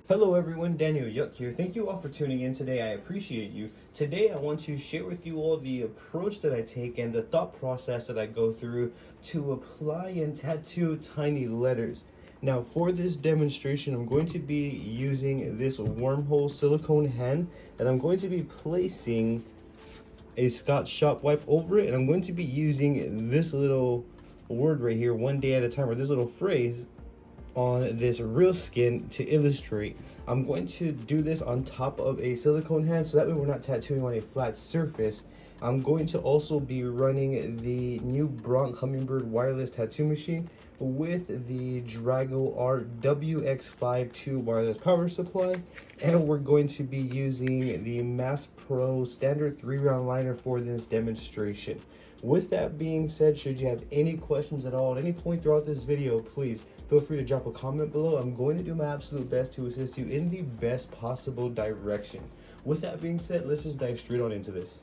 Hello everyone, Daniel Yuk here. Thank you all for tuning in today. I appreciate you. Today I want to share with you all the approach that I take and the thought process that I go through to apply and tattoo tiny letters. Now for this demonstration, I'm going to be using this wormhole silicone hand that I'm going to be placing a Scotch shop wipe over it, and I'm going to be using this little word right here, one day at a time, or this little phrase on this real skin to illustrate. I'm going to do this on top of a silicone hand so that way we're not tattooing on a flat surface. I'm going to also be running the new Bronc Hummingbird wireless tattoo machine with the Drago Art WX52 wireless power supply, and we're going to be using the Mass Pro standard 3-round liner for this demonstration. With that being said, should you have any questions at all at any point throughout this video, please feel free to drop a comment below. I'm going to do my absolute best to assist you in the best possible direction. With that being said, let's just dive straight on into this.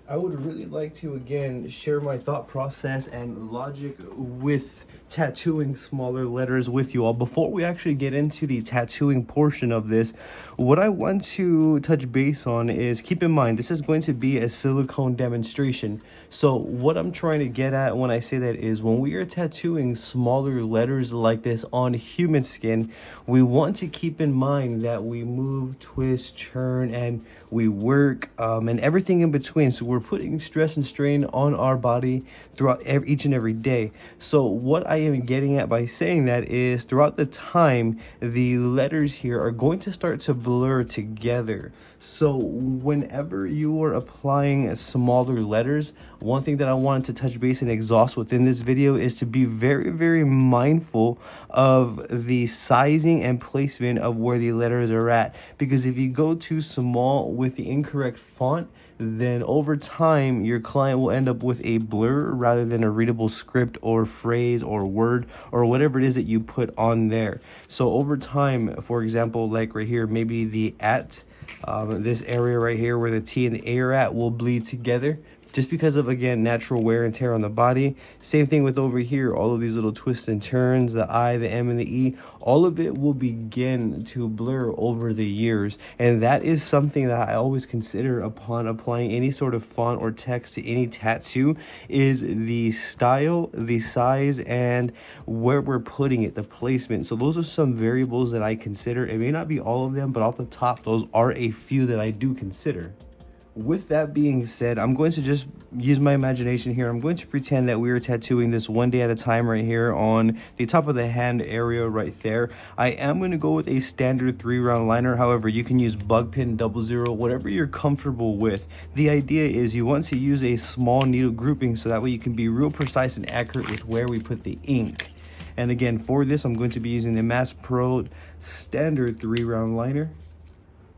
I would really like to again share my thought process and logic with tattooing smaller letters with you all. Before we actually get into the tattooing portion of this, what I want to touch base on is, keep in mind this is going to be a silicone demonstration. So what I'm trying to get at when I say that is, when we are tattooing smaller letters like this on human skin, we want to keep in mind that we move, twist, turn, and we work and everything in between. So we're putting stress and strain on our body throughout each and every day. So what I am getting at by saying that is, throughout the time, the letters here are going to start to blur together. So whenever you are applying smaller letters, one thing that I wanted to touch base and exhaust within this video is to be very, very mindful of the sizing and placement of where the letters are at. Because if you go too small with the incorrect font, then over time your client will end up with a blur rather than a readable script or phrase or word or whatever it is that you put on there. So over time, for example, like right here, maybe the at, this area right here where the T and the A are at will bleed together, just because of, again, natural wear and tear on the body. Same thing with over here, all of these little twists and turns, the I, the M, and the E, all of it will begin to blur over the years. And that is something that I always consider upon applying any sort of font or text to any tattoo, is the style, the size, and where we're putting it, the placement. So those are some variables that I consider. It may not be all of them, but off the top, those are a few that I do consider. With that being said, I'm going to just use my imagination here. I'm going to pretend that we are tattooing this one day at a time right here on the top of the hand area right there. I am going to go with a standard 3-round liner. However, you can use bug pin, 00, whatever you're comfortable with. The idea is you want to use a small needle grouping so that way you can be real precise and accurate with where we put the ink. And again, for this, I'm going to be using the Mass Pro standard 3-round liner.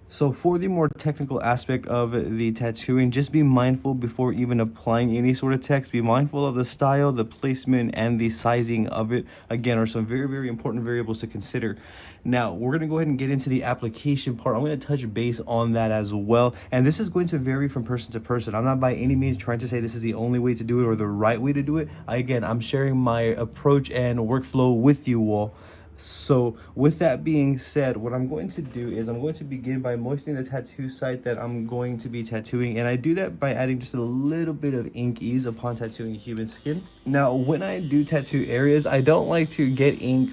So for the more technical aspect of the tattooing, just be mindful before even applying any sort of text. Be mindful of the style, the placement, and the sizing of it. Again, are some very, very important variables to consider. Now, we're going to go ahead and get into the application part. I'm going to touch base on that as well. And this is going to vary from person to person. I'm not by any means trying to say this is the only way to do it or the right way to do it. Again, I'm sharing my approach and workflow with you all. So with that being said, what I'm going to do is I'm going to begin by moistening the tattoo site that I'm going to be tattooing, and I do that by adding just a little bit of ink ease upon tattooing human skin. Now, when I do tattoo areas, I don't like to get ink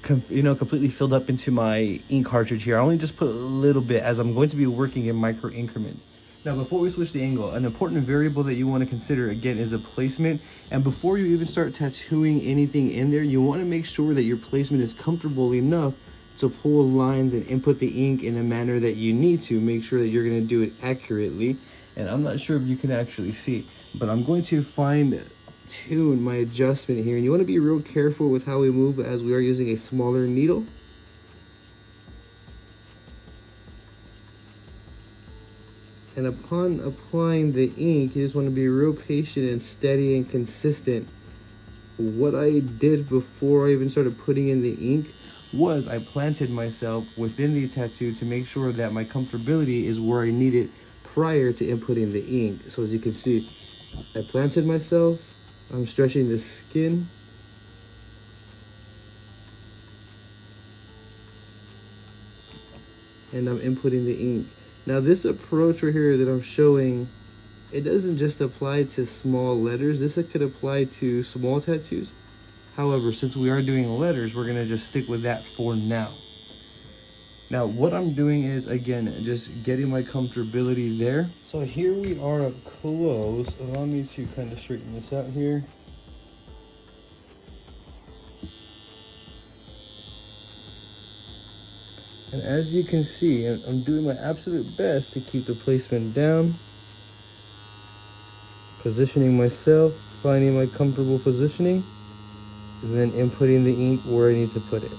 completely filled up into my ink cartridge here. I only just put a little bit, as I'm going to be working in micro increments. Now, before we switch the angle, an important variable that you want to consider, again, is a placement. And before you even start tattooing anything in there, you want to make sure that your placement is comfortable enough to pull lines and input the ink in a manner that you need to make sure that you're going to do it accurately. And I'm not sure if you can actually see, but I'm going to fine-tune my adjustment here. And you want to be real careful with how we move, as we are using a smaller needle. And upon applying the ink, you just want to be real patient and steady and consistent. What I did before I even started putting in the ink was I planted myself within the tattoo to make sure that my comfortability is where I need it prior to inputting the ink. So as you can see, I planted myself, I'm stretching the skin, and I'm inputting the ink. Now this approach right here that I'm showing, it doesn't just apply to small letters. This could apply to small tattoos. However, since we are doing letters, we're gonna just stick with that for now. Now what I'm doing is, again, just getting my comfortability there. So here we are up close. Allow me to kind of straighten this out here. And as you can see, I'm doing my absolute best to keep the placement down, positioning myself, finding my comfortable positioning, and then inputting the ink where I need to put it.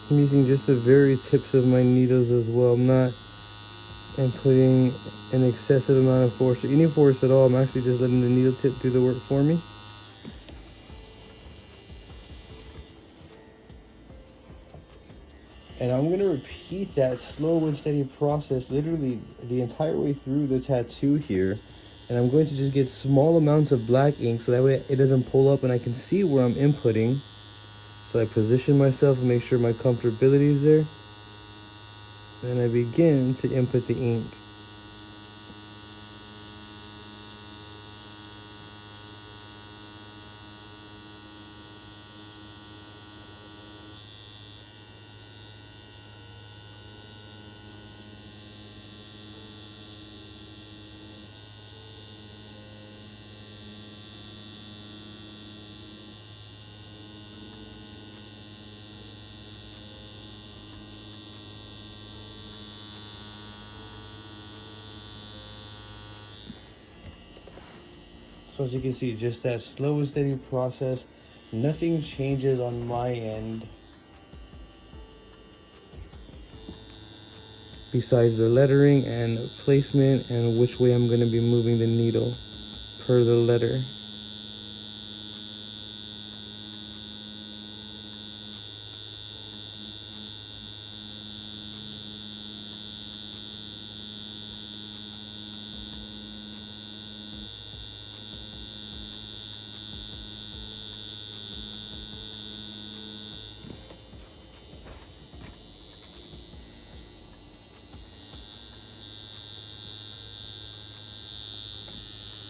I'm using just the very tips of my needles as well. I'm not inputting an excessive amount of force or any force at all. I'm actually just letting the needle tip do the work for me. And I'm going to repeat that slow and steady process literally the entire way through the tattoo here. And I'm going to just get small amounts of black ink so that way it doesn't pull up and I can see where I'm inputting. So I position myself and make sure my comfortability is there. And I begin to input the ink. So as you can see, just that slow and steady process. Nothing changes on my end besides the lettering and placement and which way I'm going to be moving the needle per the letter.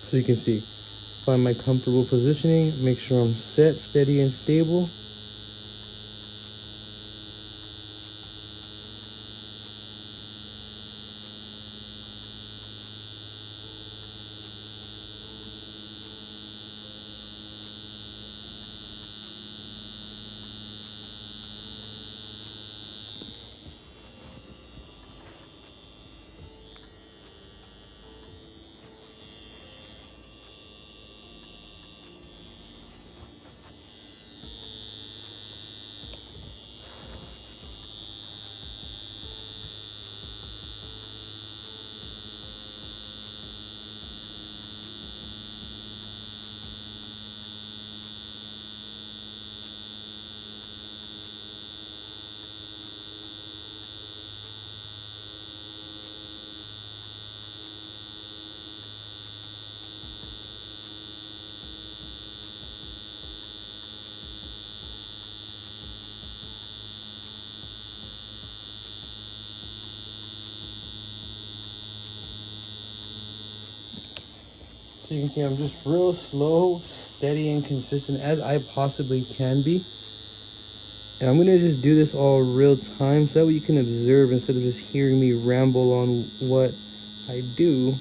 So you can see, find my comfortable positioning, make sure I'm set, steady, and stable. So you can see I'm just real slow, steady, and consistent as I possibly can be. And I'm gonna just do this all real time so that way you can observe instead of just hearing me ramble on what I do.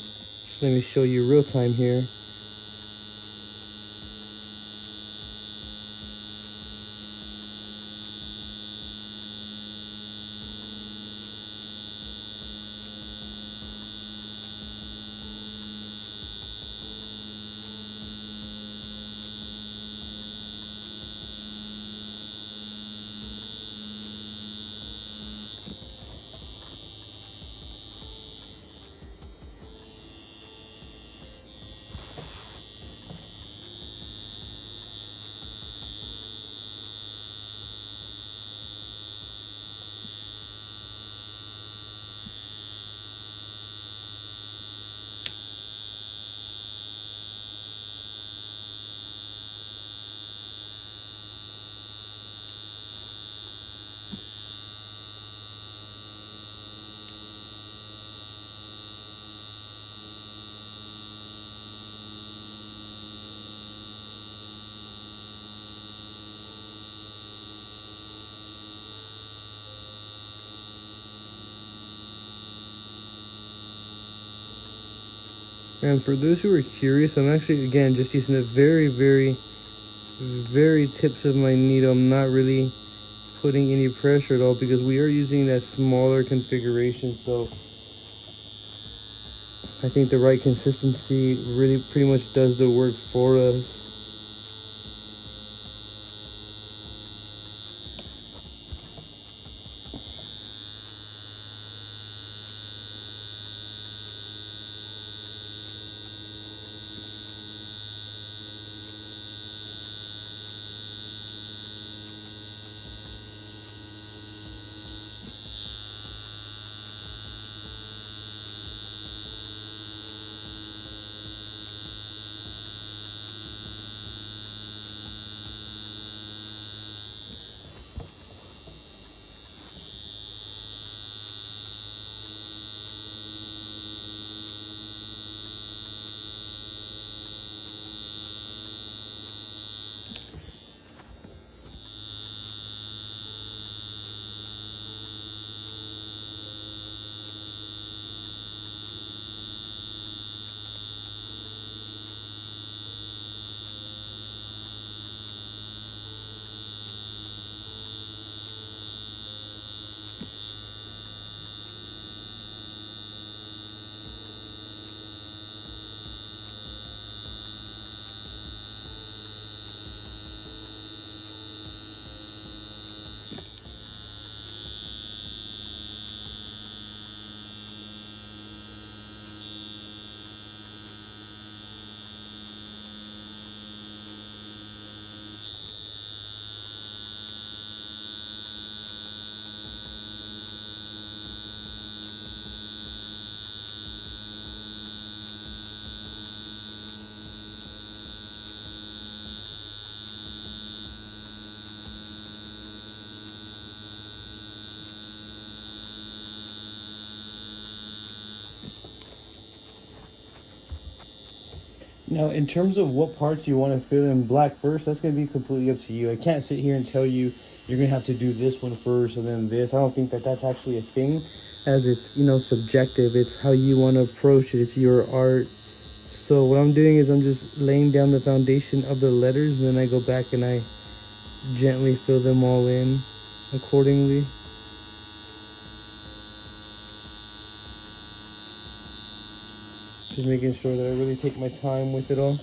Just let me show you real time here. And for those who are curious, I'm actually, again, just using the very, very, very tips of my needle. I'm not really putting any pressure at all because we are using that smaller configuration. So I think the right consistency really pretty much does the work for us. Now, in terms of what parts you want to fill in black first, that's going to be completely up to you. I can't sit here and tell you you're going to have to do this one first and then this. I don't think that that's actually a thing, as it's, you know, subjective. It's how you want to approach it. It's your art. So what I'm doing is I'm just laying down the foundation of the letters, and then I go back and I gently fill them all in accordingly. Just making sure that I really take my time with it all.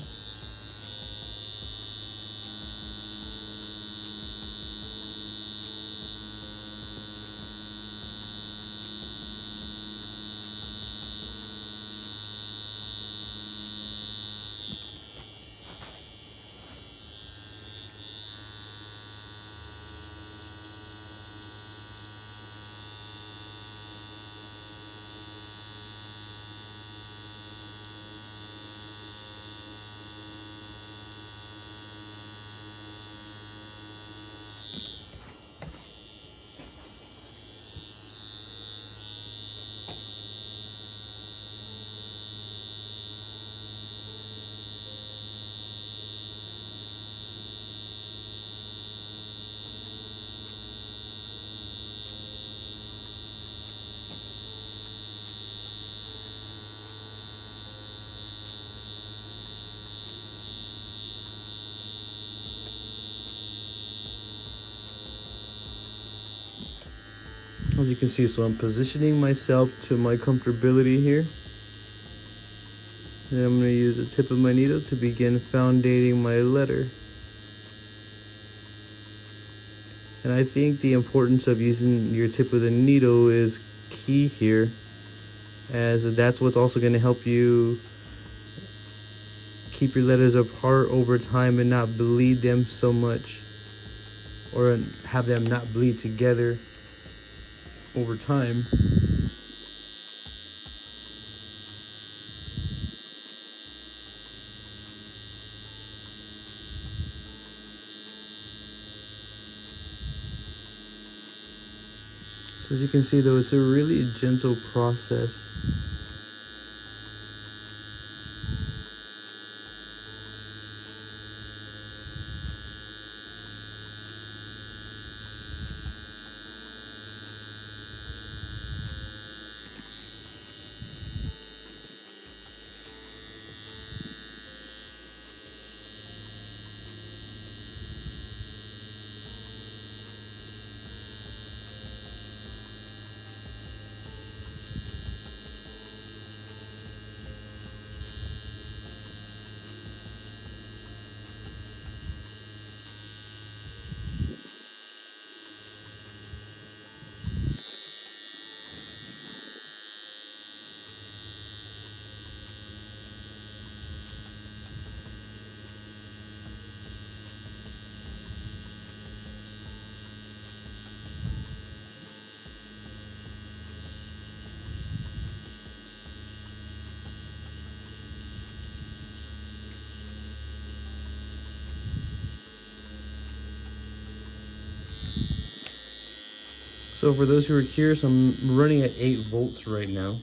As you can see, so I'm positioning myself to my comfortability here. And I'm going to use the tip of my needle to begin foundating my letter. And I think the importance of using your tip of the needle is key here, as that's what's also going to help you keep your letters apart over time and not bleed them so much, or have them not bleed together over time. So as you can see, though, it's a really gentle process. So for those who are curious, I'm running at 8 volts right now.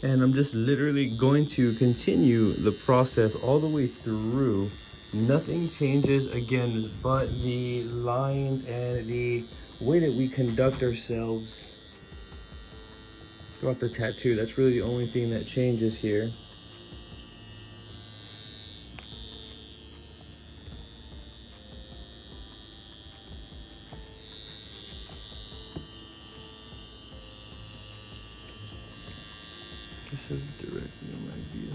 And I'm just literally going to continue the process all the way through. Nothing changes again but the lines and the way that we conduct ourselves throughout the tattoo. That's really the only thing that changes here. This is directly in my view.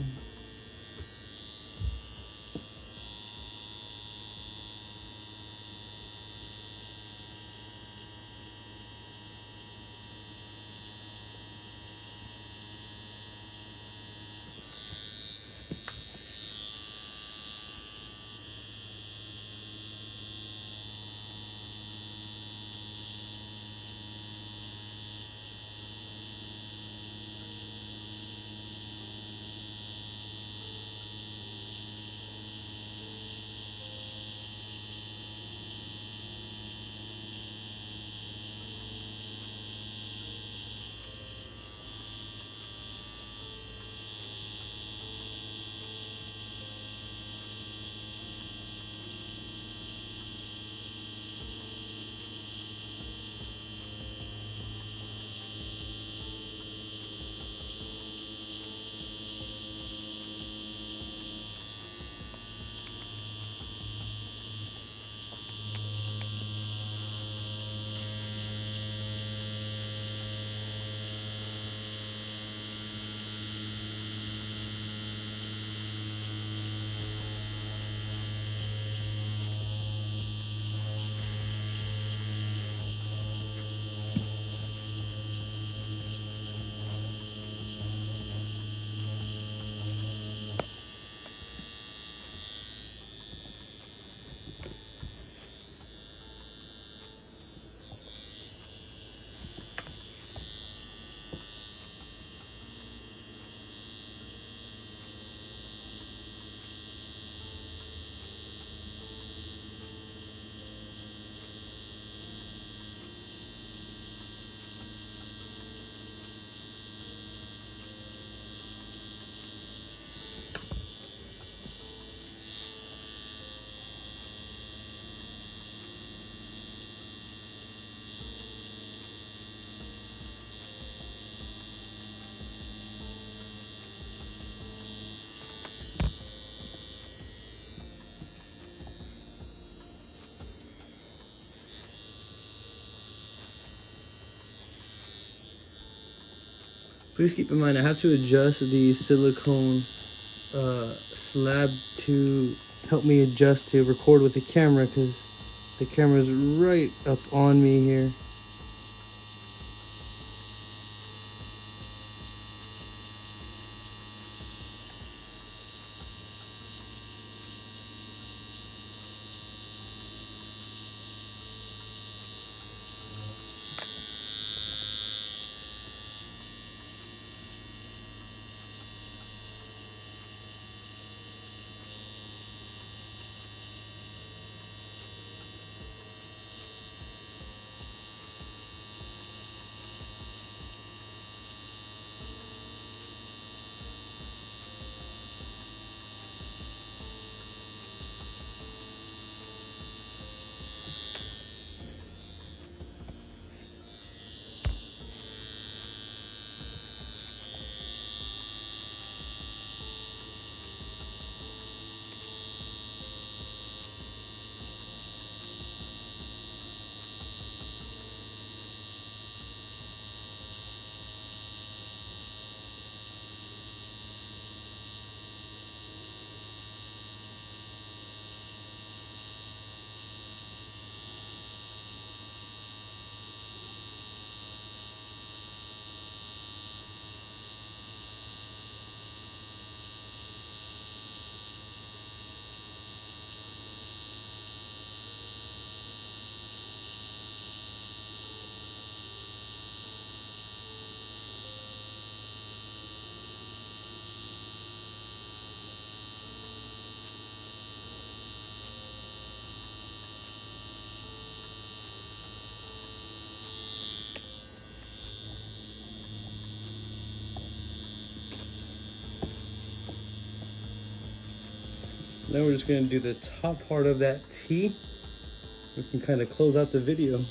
Please keep in mind I have to adjust the silicone slab to help me adjust to record with the camera, because the camera's right up on me here. Now we're just going to do the top part of that T. We can kind of close out the video.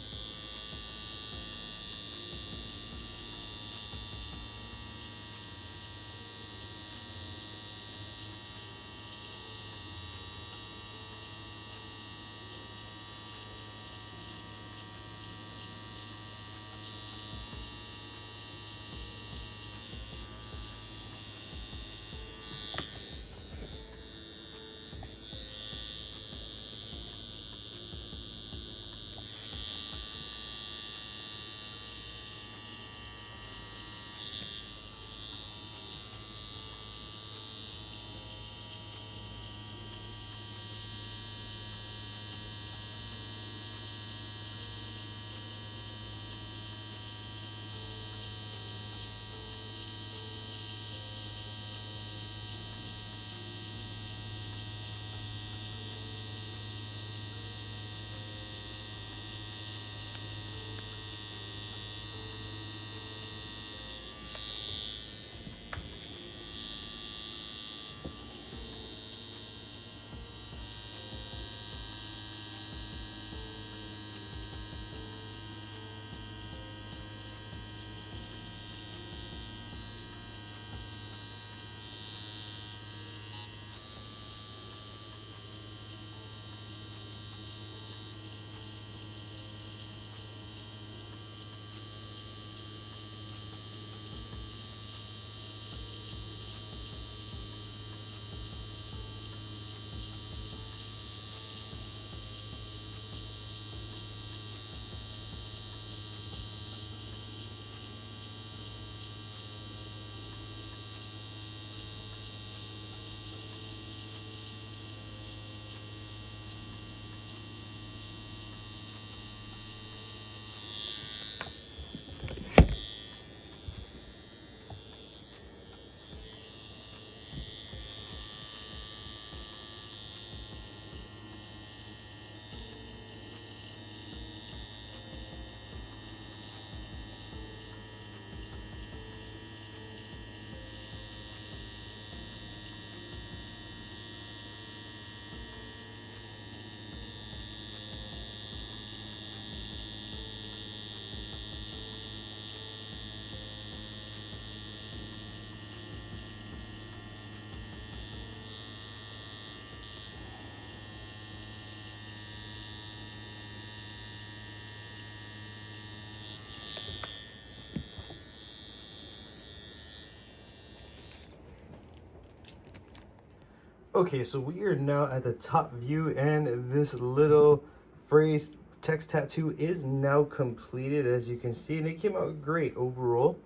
Okay, so we are now at the top view, and this little phrase text tattoo is now completed, as you can see, and it came out great overall.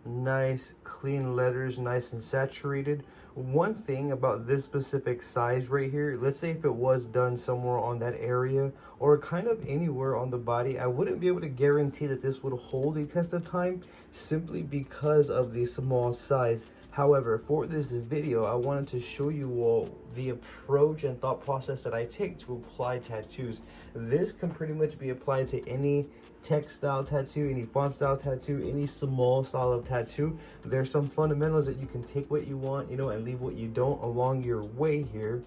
Nice clean letters, nice and saturated. One thing about this specific size right here, let's say if it was done somewhere on that area or kind of anywhere on the body, I wouldn't be able to guarantee that this would hold a test of time simply because of the small size. However, for this video, I wanted to show you all the approach and thought process that I take to apply tattoos. This can pretty much be applied to any text style tattoo, any font style tattoo, any small style of tattoo. There's some fundamentals that you can take what you want, you know, and leave what you don't along your way here.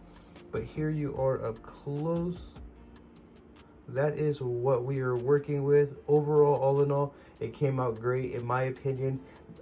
But here you are up close. That is what we are working with. Overall, all in all, it came out great in my opinion.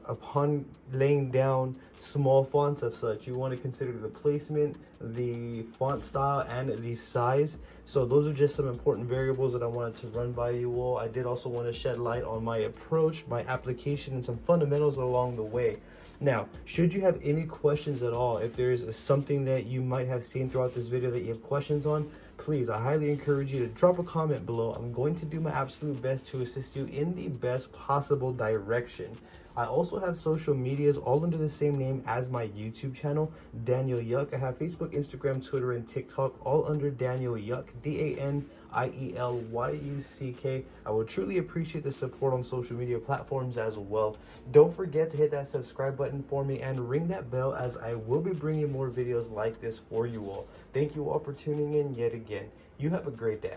Upon laying down small fonts of such, you want to consider the placement, the font style, and the size. So those are just some important variables that I wanted to run by you all. I did also want to shed light on my approach, my application, and some fundamentals along the way. Now, should you have any questions at all, if there's something that you might have seen throughout this video that you have questions on, please, I highly encourage you to drop a comment below. I'm going to do my absolute best to assist you in the best possible direction. I also have social medias all under the same name as my YouTube channel, Daniel Yuck. I have Facebook, Instagram, Twitter, and TikTok all under Daniel Yuck, DanielYuck. I would truly appreciate the support on social media platforms as well. Don't forget to hit that subscribe button for me and ring that bell, as I will be bringing more videos like this for you all. Thank you all for tuning in yet again. You have a great day.